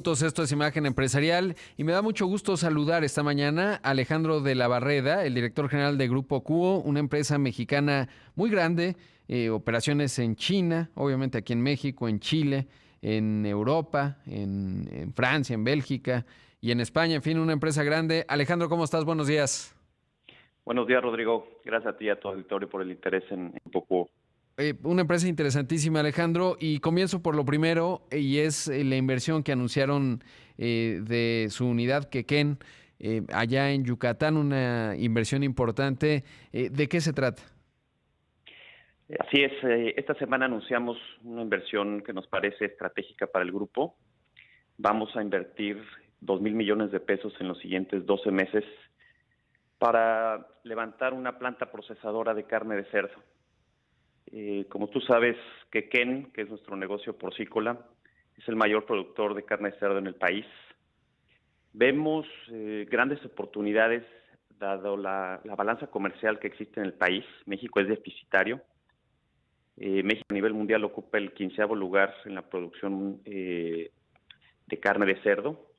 Esto es Imagen Empresarial y me da mucho gusto saludar esta mañana a Alejandro de la Barreda, el director general de Grupo Cuo, una empresa mexicana muy grande, operaciones en China, obviamente aquí en México, en Chile, en Europa, en Francia, en Bélgica y en España, en fin, una empresa grande. Alejandro, ¿cómo estás? Buenos días. Buenos días, Rodrigo. Gracias a ti y a tu auditorio por el interés en Poco. Una empresa interesantísima, Alejandro, y comienzo por lo primero, y es la inversión que anunciaron de su unidad Quequén allá en Yucatán, una inversión importante. ¿De qué se trata? Así es, esta semana anunciamos una inversión que nos parece estratégica para el grupo. Vamos a invertir 2,000 millones de pesos en los siguientes 12 meses para levantar una planta procesadora de carne de cerdo. Como tú sabes, Quequén, que es nuestro negocio porcícola, es el mayor productor de carne de cerdo en el país. Vemos grandes oportunidades dado la balanza comercial que existe en el país. México es deficitario. México a nivel mundial ocupa el 15º lugar en la producción de carne de cerdo,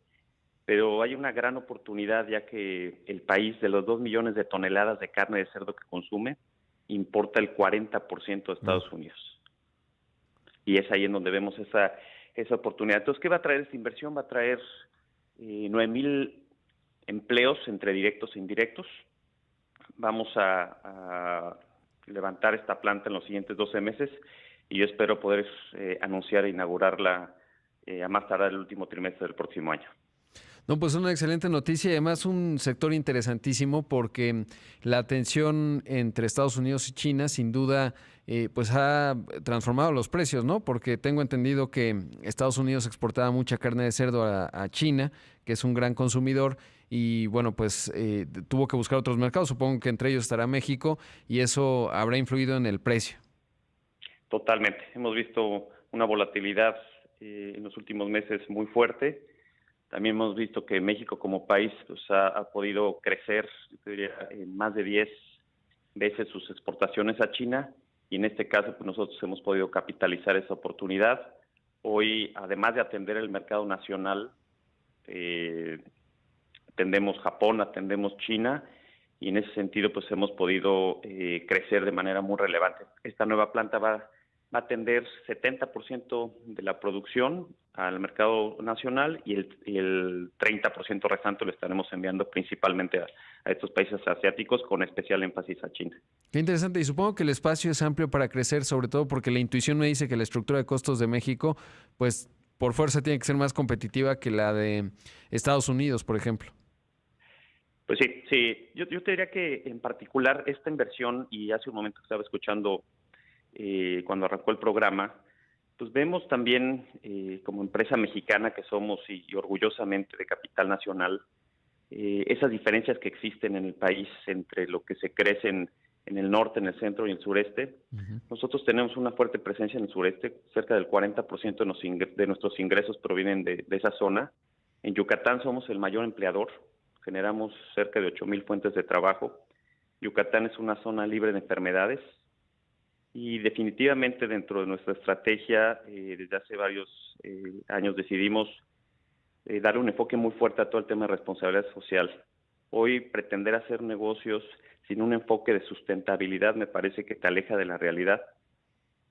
pero hay una gran oportunidad ya que el país, de los 2 millones de toneladas de carne de cerdo que consume, importa el 40% de Mm. Estados Unidos. Y es ahí en donde vemos esa oportunidad. Entonces, ¿qué va a traer esta inversión? Va a traer 9,000 empleos entre directos e indirectos. Vamos a levantar esta planta en los siguientes 12 meses y yo espero poder anunciar e inaugurarla a más tardar el último trimestre del próximo año. No, pues una excelente noticia y además un sector interesantísimo porque la tensión entre Estados Unidos y China sin duda pues ha transformado los precios, ¿no? Porque tengo entendido que Estados Unidos exportaba mucha carne de cerdo a China, que es un gran consumidor y bueno, pues tuvo que buscar otros mercados, supongo que entre ellos estará México y eso habrá influido en el precio. Totalmente. Hemos visto una volatilidad en los últimos meses muy fuerte. También hemos visto que México como país pues, ha podido crecer, yo te diría, en más de 10 veces sus exportaciones a China y en este caso pues, nosotros hemos podido capitalizar esa oportunidad. Hoy, además de atender el mercado nacional, eh, atendemos Japón, atendemos China y en ese sentido pues hemos podido crecer de manera muy relevante. Esta nueva planta va a atender 70% de la producción al mercado nacional y el 30% restante lo estaremos enviando principalmente a estos países asiáticos con especial énfasis a China. Qué interesante y supongo que el espacio es amplio para crecer, sobre todo porque la intuición me dice que la estructura de costos de México pues por fuerza tiene que ser más competitiva que la de Estados Unidos, por ejemplo. Pues sí, sí, yo te diría que en particular esta inversión, y hace un momento estaba escuchando cuando arrancó el programa, pues vemos también como empresa mexicana que somos y orgullosamente de capital nacional, esas diferencias que existen en el país entre lo que se crece en el norte, en el centro y el sureste. Ujú. Nosotros tenemos una fuerte presencia en el sureste, cerca del 40% de nuestros ingresos provienen de esa zona. En Yucatán somos el mayor empleador, generamos cerca de 8,000 fuentes de trabajo. Yucatán es una zona libre de enfermedades y definitivamente dentro de nuestra estrategia, desde hace varios años decidimos darle un enfoque muy fuerte a todo el tema de responsabilidad social. Hoy pretender hacer negocios sin un enfoque de sustentabilidad me parece que te aleja de la realidad.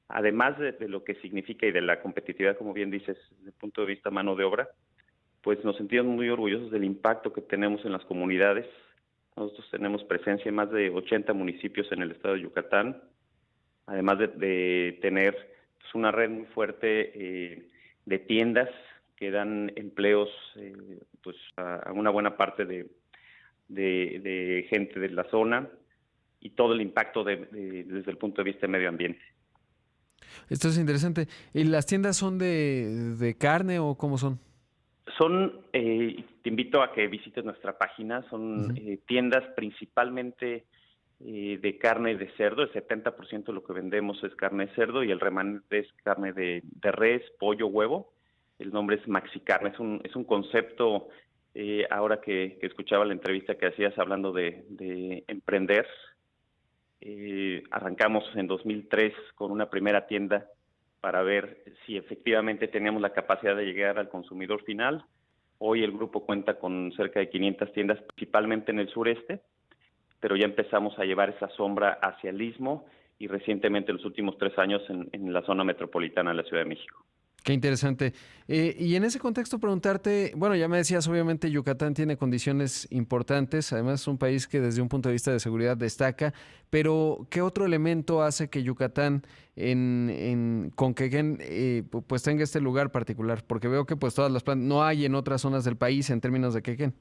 Además de lo que significa y de la competitividad, como bien dices, desde el punto de vista mano de obra, pues nos sentimos muy orgullosos del impacto que tenemos en las comunidades. Nosotros tenemos presencia en más de 80 municipios en el estado de Yucatán, además de tener pues, una red muy fuerte de tiendas que dan empleos pues a una buena parte de gente de la zona y todo el impacto desde el punto de vista de medio ambiente. Esto es interesante. ¿Y las tiendas son de carne o cómo son? Te invito a que visites nuestra página, son Ujú. tiendas principalmente de carne de cerdo. El 70% de lo que vendemos es carne de cerdo y el remanente es carne de res, pollo, huevo. El nombre es Maxicarne, es un concepto, ahora que escuchaba la entrevista que hacías hablando de emprender. Arrancamos en 2003 con una primera tienda para ver si efectivamente teníamos la capacidad de llegar al consumidor final. Hoy el grupo cuenta con cerca de 500 tiendas, principalmente en el sureste, pero ya empezamos a llevar esa sombra hacia el istmo y recientemente en los últimos 3 años en la zona metropolitana de la Ciudad de México. Qué interesante. Y en ese contexto preguntarte, bueno, ya me decías, obviamente Yucatán tiene condiciones importantes, además es un país que desde un punto de vista de seguridad destaca, pero ¿qué otro elemento hace que Yucatán con Quequén pues tenga este lugar particular? Porque veo que pues todas las plantas, no hay en otras zonas del país en términos de Quequén.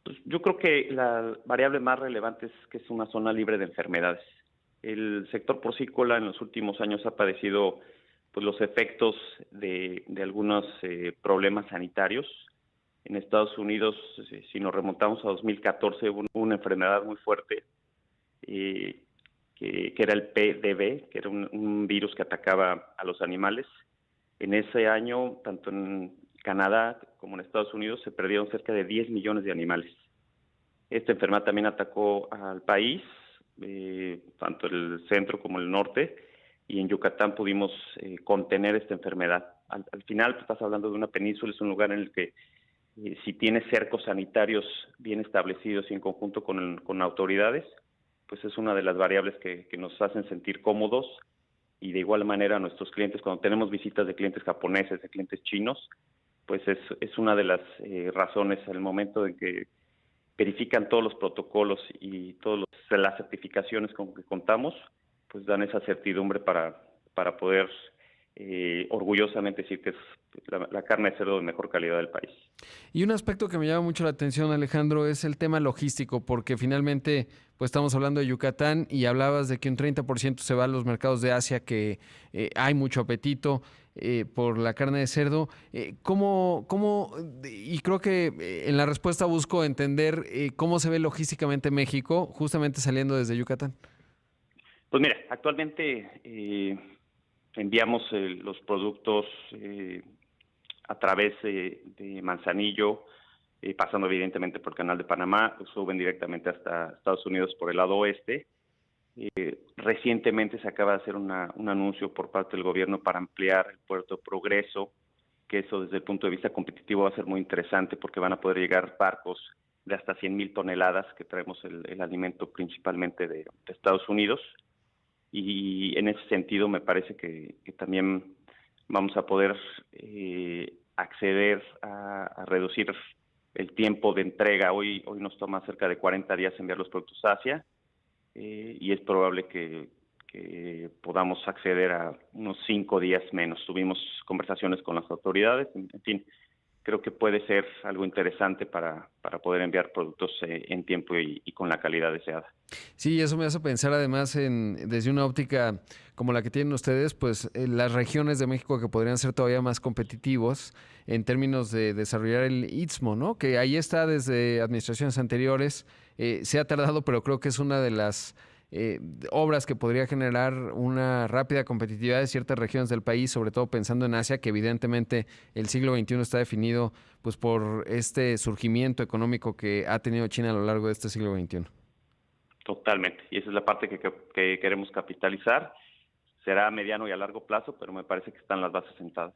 Pues yo creo que la variable más relevante es que es una zona libre de enfermedades. El sector porcícola en los últimos años ha padecido pues los efectos de algunos problemas sanitarios. En Estados Unidos, si nos remontamos a 2014, hubo una enfermedad muy fuerte que era el PDB, que era un virus que atacaba a los animales. En ese año, tanto en Canadá como en Estados Unidos, se perdieron cerca de 10 millones de animales. Esta enfermedad también atacó al país, tanto el centro como el norte, y en Yucatán pudimos contener esta enfermedad. Al final, pues, estás hablando de una península, es un lugar en el que si tienes cercos sanitarios bien establecidos y en conjunto con autoridades, pues es una de las variables que nos hacen sentir cómodos. Y de igual manera a nuestros clientes, cuando tenemos visitas de clientes japoneses, de clientes chinos, pues es una de las razones al momento en que verifican todos los protocolos y todas las certificaciones con que contamos, pues dan esa certidumbre para poder orgullosamente decir que es la carne de cerdo de mejor calidad del país. Y un aspecto que me llama mucho la atención, Alejandro, es el tema logístico, porque finalmente pues estamos hablando de Yucatán y hablabas de que un 30% se va a los mercados de Asia, que hay mucho apetito por la carne de cerdo. Y creo que en la respuesta busco entender cómo se ve logísticamente México, justamente saliendo desde Yucatán. Pues mira, actualmente enviamos los productos a través de Manzanillo, pasando evidentemente por el Canal de Panamá, suben directamente hasta Estados Unidos por el lado oeste. Recientemente se acaba de hacer un anuncio por parte del gobierno para ampliar el puerto Progreso, que eso desde el punto de vista competitivo va a ser muy interesante porque van a poder llegar barcos de hasta 100,000 toneladas que traemos el alimento principalmente de Estados Unidos. Y en ese sentido me parece que también vamos a poder acceder a reducir el tiempo de entrega. Hoy nos toma cerca de 40 días enviar los productos a Asia y es probable que podamos acceder a unos 5 días menos. Tuvimos conversaciones con las autoridades, en fin, creo que puede ser algo interesante para poder enviar productos en tiempo y con la calidad deseada. Sí, eso me hace pensar además desde una óptica como la que tienen ustedes, pues las regiones de México que podrían ser todavía más competitivos en términos de desarrollar el Istmo, ¿no? Que ahí está desde administraciones anteriores, se ha tardado, pero creo que es una de las obras que podría generar una rápida competitividad de ciertas regiones del país, sobre todo pensando en Asia, que evidentemente el siglo XXI está definido pues por este surgimiento económico que ha tenido China a lo largo de este siglo XXI. Totalmente, y esa es la parte que queremos capitalizar. Será a mediano y a largo plazo, pero me parece que están las bases sentadas.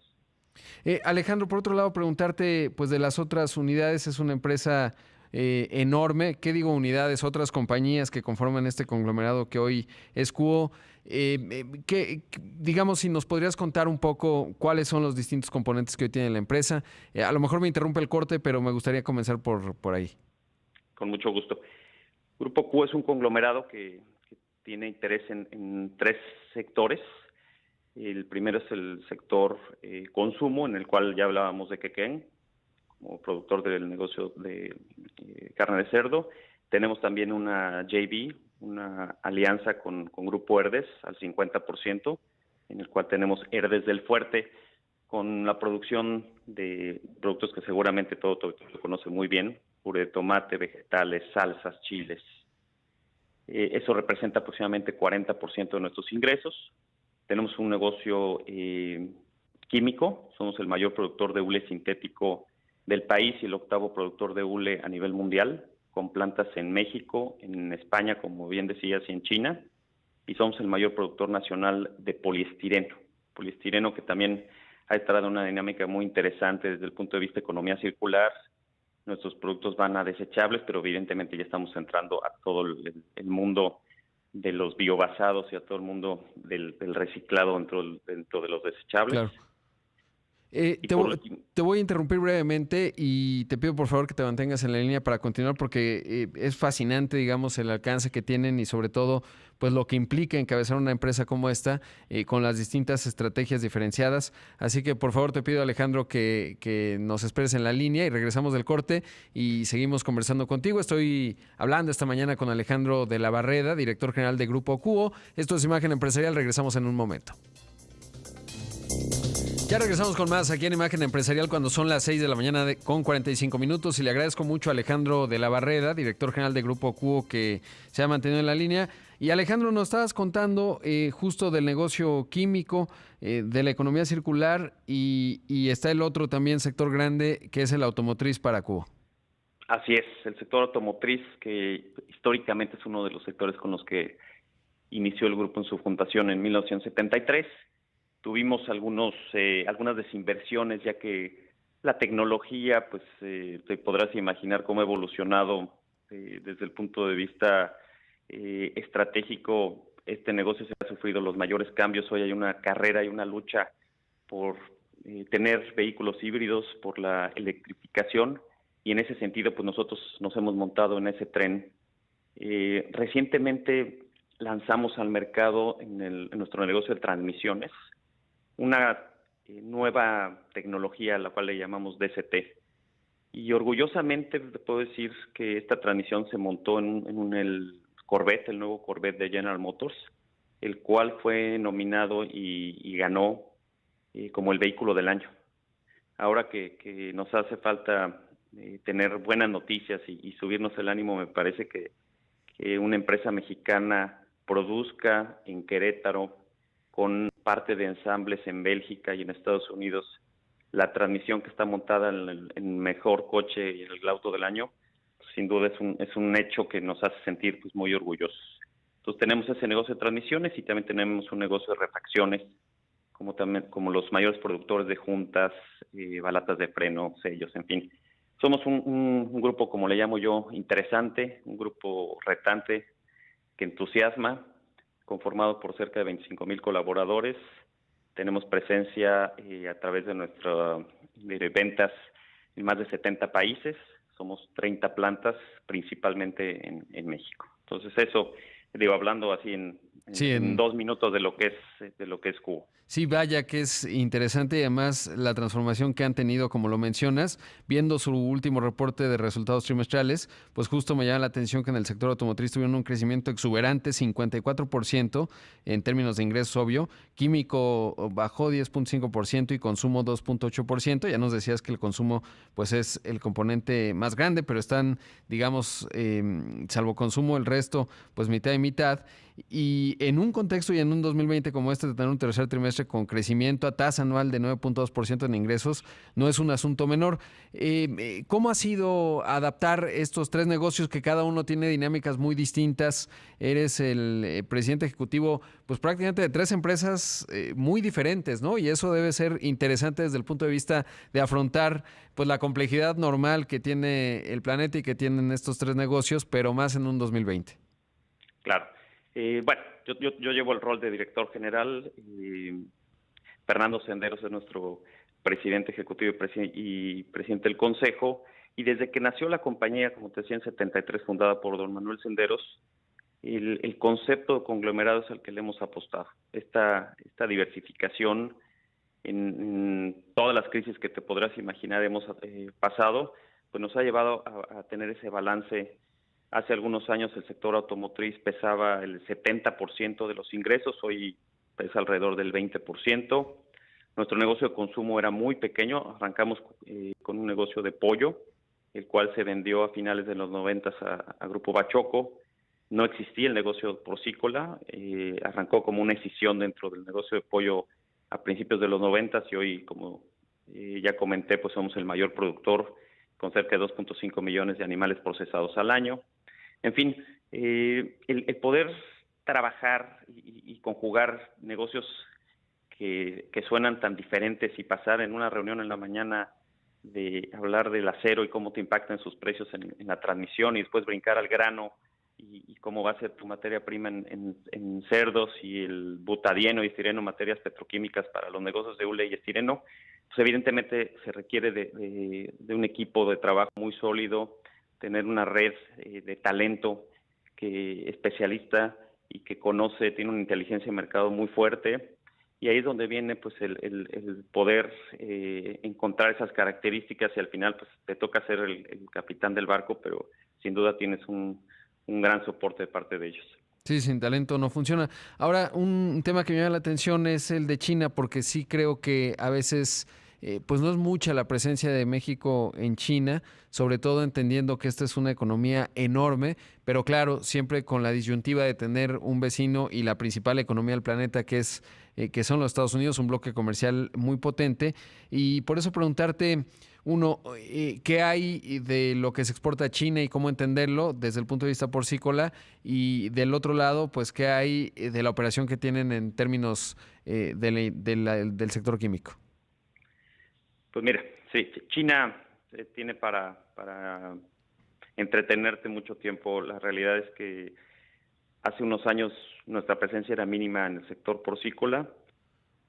Alejandro, por otro lado, preguntarte, pues de las otras unidades, es una empresa enorme, ¿qué digo unidades? Otras compañías que conforman este conglomerado que hoy es Cuo. Digamos, si nos podrías contar un poco cuáles son los distintos componentes que hoy tiene la empresa. A lo mejor me interrumpe el corte, pero me gustaría comenzar por ahí. Con mucho gusto. Grupo Q es un conglomerado que tiene interés en 3 sectores. El primero es el sector consumo, en el cual ya hablábamos de Quequén, como productor del negocio de carne de cerdo. Tenemos también una JV, una alianza con Grupo Herdes al 50%, en el cual tenemos Herdes del Fuerte, con la producción de productos que seguramente todo lo conoce muy bien, puré de tomate, vegetales, salsas, chiles. Eso representa aproximadamente 40% de nuestros ingresos. Tenemos un negocio químico, somos el mayor productor de hule sintético del país y el 8º productor de hule a nivel mundial, con plantas en México, en España, como bien decías, y en China, y somos el mayor productor nacional de poliestireno. poliestireno, que también ha estado en una dinámica muy interesante desde el punto de vista de economía circular. Nuestros productos van a desechables, pero evidentemente ya estamos entrando a todo el mundo de los biobasados y a todo el mundo del reciclado dentro de los desechables. Claro. Y por último, Te voy a interrumpir brevemente y te pido por favor que te mantengas en la línea para continuar porque es fascinante, digamos, el alcance que tienen y sobre todo, pues lo que implica encabezar una empresa como esta con las distintas estrategias diferenciadas. Así que por favor te pido, Alejandro, que nos esperes en la línea y regresamos del corte y seguimos conversando contigo. Estoy hablando esta mañana con Alejandro de la Barreda, director general de Grupo Cubo. Esto es Imagen Empresarial, regresamos en un momento. Ya regresamos con más aquí en Imagen Empresarial cuando son las 6 de la mañana con 45 minutos y le agradezco mucho a Alejandro de la Barreda, director general de Grupo Cubo, que se ha mantenido en la línea. Y Alejandro, nos estabas contando justo del negocio químico, de la economía circular y está el otro también sector grande que es el automotriz para Cubo. Así es, el sector automotriz, que históricamente es uno de los sectores con los que inició el grupo en su fundación en 1973. Tuvimos algunas desinversiones, ya que la tecnología, pues te podrás imaginar cómo ha evolucionado desde el punto de vista estratégico. Este negocio se ha sufrido los mayores cambios. Hoy hay una carrera y una lucha por tener vehículos híbridos, por la electrificación, y en ese sentido, pues nosotros nos hemos montado en ese tren. Recientemente lanzamos al mercado en nuestro negocio de transmisiones una nueva tecnología a la cual le llamamos DCT. Y orgullosamente te puedo decir que esta transmisión se montó en el Corvette, el nuevo Corvette de General Motors, el cual fue nominado y ganó como el vehículo del año. Ahora que nos hace falta tener buenas noticias y subirnos el ánimo, me parece que una empresa mexicana produzca en Querétaro con parte de ensambles en Bélgica y en Estados Unidos la transmisión que está montada en el mejor coche y en el auto del año, pues sin duda es un hecho que nos hace sentir pues muy orgullosos. Entonces tenemos ese negocio de transmisiones y también tenemos un negocio de refacciones, como los mayores productores de juntas, balatas de freno, sellos, en fin. Somos un grupo, como le llamo yo, interesante, un grupo retante que entusiasma, conformado por cerca de 25,000 colaboradores. Tenemos presencia a través de de ventas en más de 70 países. Somos 30 plantas, principalmente en México. Entonces eso, hablando así en 2 minutos de lo que es Cubo. Sí, vaya que es interesante y además la transformación que han tenido, como lo mencionas, viendo su último reporte de resultados trimestrales, pues justo me llama la atención que en el sector automotriz tuvieron un crecimiento exuberante, 54% en términos de ingresos, obvio, químico bajó 10.5% y consumo 2.8%, ya nos decías que el consumo pues es el componente más grande, pero están, digamos, salvo consumo, el resto pues mitad y mitad. Y en un contexto y en un 2020 como este, de tener un tercer trimestre con crecimiento a tasa anual de 9.2% en ingresos, no es un asunto menor. ¿Cómo ha sido adaptar estos tres negocios que cada uno tiene dinámicas muy distintas? Eres el presidente ejecutivo, pues prácticamente de tres empresas muy diferentes, ¿no? Y eso debe ser interesante desde el punto de vista de afrontar pues la complejidad normal que tiene el planeta y que tienen estos tres negocios, pero más en un 2020. Claro. Bueno, yo llevo el rol de director general. Fernando Senderos es nuestro presidente ejecutivo y presidente del consejo. Y desde que nació la compañía, como te decía, en 73, fundada por don Manuel Senderos, el concepto de conglomerado es al que le hemos apostado. Esta diversificación en todas las crisis que te podrás imaginar hemos pasado, pues nos ha llevado a tener ese balance. Hace algunos años el sector automotriz pesaba el 70% de los ingresos, hoy pesa alrededor del 20%. Nuestro negocio de consumo era muy pequeño, arrancamos con un negocio de pollo, el cual se vendió a finales de los 90 a Grupo Bachoco. No existía el negocio porcícola, arrancó como una escisión dentro del negocio de pollo a principios de los 90 y hoy, como ya comenté, pues somos el mayor productor con cerca de 2.5 millones de animales procesados al año. En fin, el poder trabajar y conjugar negocios que suenan tan diferentes, y pasar en una reunión en la mañana de hablar del acero y cómo te impactan sus precios en la transmisión, y después brincar al grano y cómo va a ser tu materia prima en cerdos, y el butadieno y estireno, materias petroquímicas para los negocios de hule y estireno, pues evidentemente se requiere de un equipo de trabajo muy sólido, tener una red de talento especialista y que conoce, tiene una inteligencia de mercado muy fuerte, y ahí es donde viene pues el poder encontrar esas características, y al final pues te toca ser el capitán del barco, pero sin duda tienes un gran soporte de parte de ellos. Sí, sin talento no funciona. Ahora, un tema que me llama la atención es el de China, porque sí creo que a veces, pues no es mucha la presencia de México en China, sobre todo entendiendo que esta es una economía enorme, pero claro, siempre con la disyuntiva de tener un vecino y la principal economía del planeta, que son los Estados Unidos, un bloque comercial muy potente. Y por eso preguntarte, uno, ¿qué hay de lo que se exporta a China y cómo entenderlo desde el punto de vista porcícola? Y del otro lado, pues, ¿qué hay de la operación que tienen en términos del sector químico? Pues mira, sí, China tiene para entretenerte mucho tiempo. La realidad es que hace unos años nuestra presencia era mínima en el sector porcícola.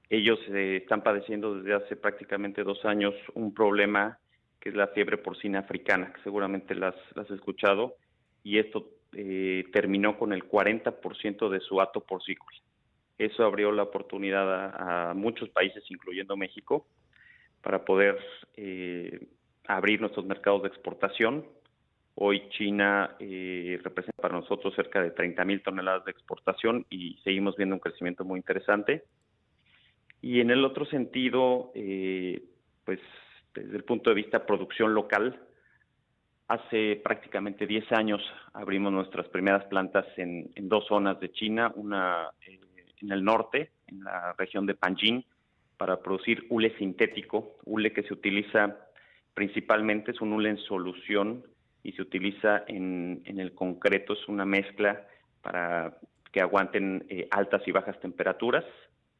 Ellos están padeciendo desde hace prácticamente 2 años un problema que es la fiebre porcina africana, que seguramente las has escuchado, y esto terminó con el 40% de su hato porcícola. Eso abrió la oportunidad a muchos países, incluyendo México, para poder abrir nuestros mercados de exportación. Hoy China representa para nosotros cerca de 30,000 toneladas de exportación, y seguimos viendo un crecimiento muy interesante. Y en el otro sentido, pues desde el punto de vista producción local, hace prácticamente 10 años abrimos nuestras primeras plantas en 2 zonas de China, una en el norte, en la región de Panjin, para producir hule sintético, hule que se utiliza principalmente, es un hule en solución y se utiliza en el concreto, es una mezcla para que aguanten altas y bajas temperaturas,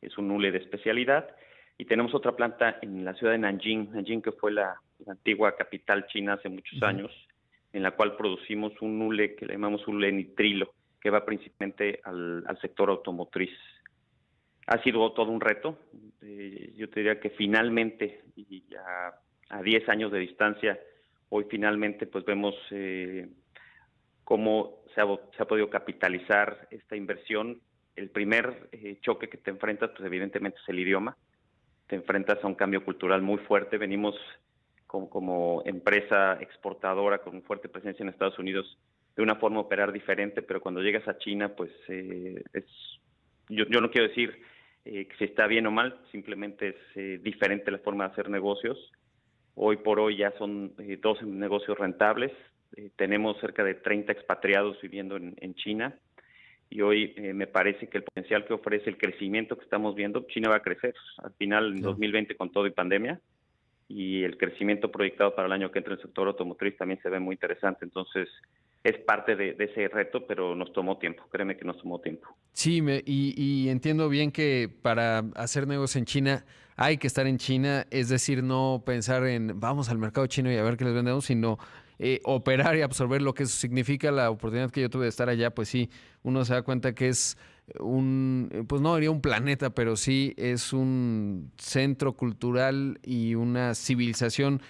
es un hule de especialidad. Y tenemos otra planta en la ciudad de Nanjing, que fue la antigua capital china hace muchos años, en la cual producimos un hule que le llamamos hule nitrilo, que va principalmente al sector automotriz. Ha sido todo un reto. Yo te diría que finalmente, y a 10 años de distancia, hoy finalmente pues vemos cómo se ha podido capitalizar esta inversión. El primer choque que te enfrentas, pues evidentemente es el idioma. Te enfrentas a un cambio cultural muy fuerte. Venimos como empresa exportadora con fuerte presencia en Estados Unidos de una forma de operar diferente, pero cuando llegas a China, pues yo no quiero decir que si está bien o mal, simplemente es diferente la forma de hacer negocios. Hoy por hoy ya son 12 negocios rentables. Tenemos cerca de 30 expatriados viviendo en China. Y hoy me parece que el potencial que ofrece, el crecimiento que estamos viendo, China va a crecer. Al final, en 2020, con todo y pandemia, y el crecimiento proyectado para el año que entra en el sector automotriz también se ve muy interesante. Entonces, es parte de ese reto, pero nos tomó tiempo. Créeme que nos tomó tiempo. Sí, y entiendo bien que para hacer negocios en China hay que estar en China, es decir, no pensar en vamos al mercado chino y a ver qué les vendemos, sino operar y absorber lo que eso significa. La oportunidad que yo tuve de estar allá, pues sí, uno se da cuenta que es pues no diría un planeta, pero sí es un centro cultural y una civilización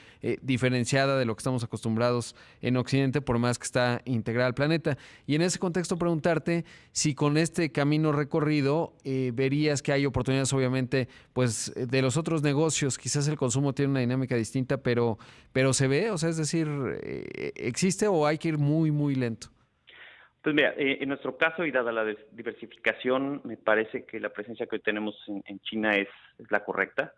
diferenciada de lo que estamos acostumbrados en Occidente, por más que está integrada al planeta. Y en ese contexto preguntarte si con este camino recorrido verías que hay oportunidades, obviamente, pues de los otros negocios. Quizás el consumo tiene una dinámica distinta, pero se ve, o sea, es decir, ¿existe o hay que ir muy, muy lento? Pues mira, en nuestro caso y dada la diversificación, me parece que la presencia que hoy tenemos en China es la correcta.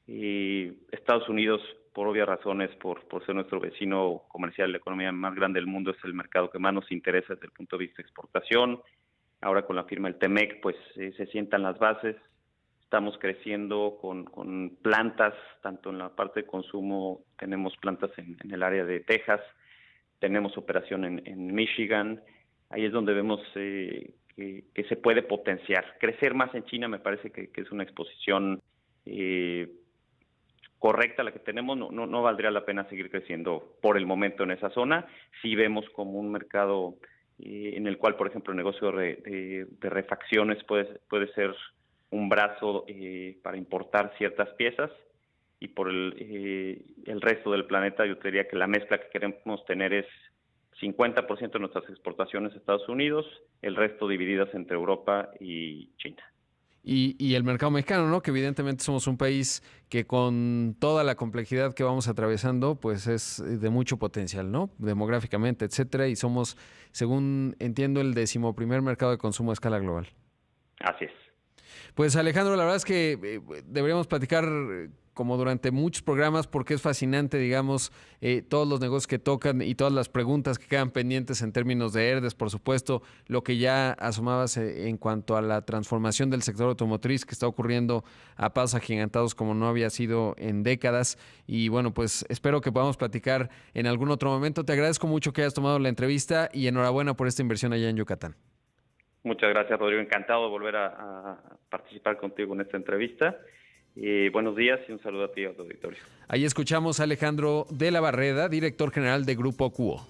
Estados Unidos, por obvias razones, por ser nuestro vecino comercial, la economía más grande del mundo, es el mercado que más nos interesa desde el punto de vista de exportación. Ahora con la firma del TEMEC, pues se sientan las bases. Estamos creciendo con plantas, tanto en la parte de consumo, tenemos plantas en el área de Texas, tenemos operación en Michigan. Ahí es donde vemos que se puede potenciar. Crecer más en China me parece que es una exposición correcta la que tenemos. No valdría la pena seguir creciendo por el momento en esa zona. Sí vemos como un mercado en el cual, por ejemplo, el negocio de refacciones puede ser un brazo para importar ciertas piezas, y por el resto del planeta yo te diría que la mezcla que queremos tener es 50% de nuestras exportaciones a Estados Unidos, el resto divididas entre Europa y China. Y el mercado mexicano, ¿no? Que evidentemente somos un país que con toda la complejidad que vamos atravesando, pues es de mucho potencial, ¿no? Demográficamente, etcétera, y somos, según entiendo, el 11º mercado de consumo a escala global. Así es. Pues Alejandro, la verdad es que deberíamos platicar como durante muchos programas porque es fascinante, digamos, todos los negocios que tocan y todas las preguntas que quedan pendientes en términos de ERDES, por supuesto, lo que ya asomabas en cuanto a la transformación del sector automotriz que está ocurriendo a pasos agigantados como no había sido en décadas. Y bueno, pues espero que podamos platicar en algún otro momento. Te agradezco mucho que hayas tomado la entrevista y enhorabuena por esta inversión allá en Yucatán. Muchas gracias, Rodrigo. Encantado de volver a participar contigo en esta entrevista. Buenos días y un saludo a ti, a tu auditorio. Ahí escuchamos a Alejandro de la Barreda, director general de Grupo Cuo.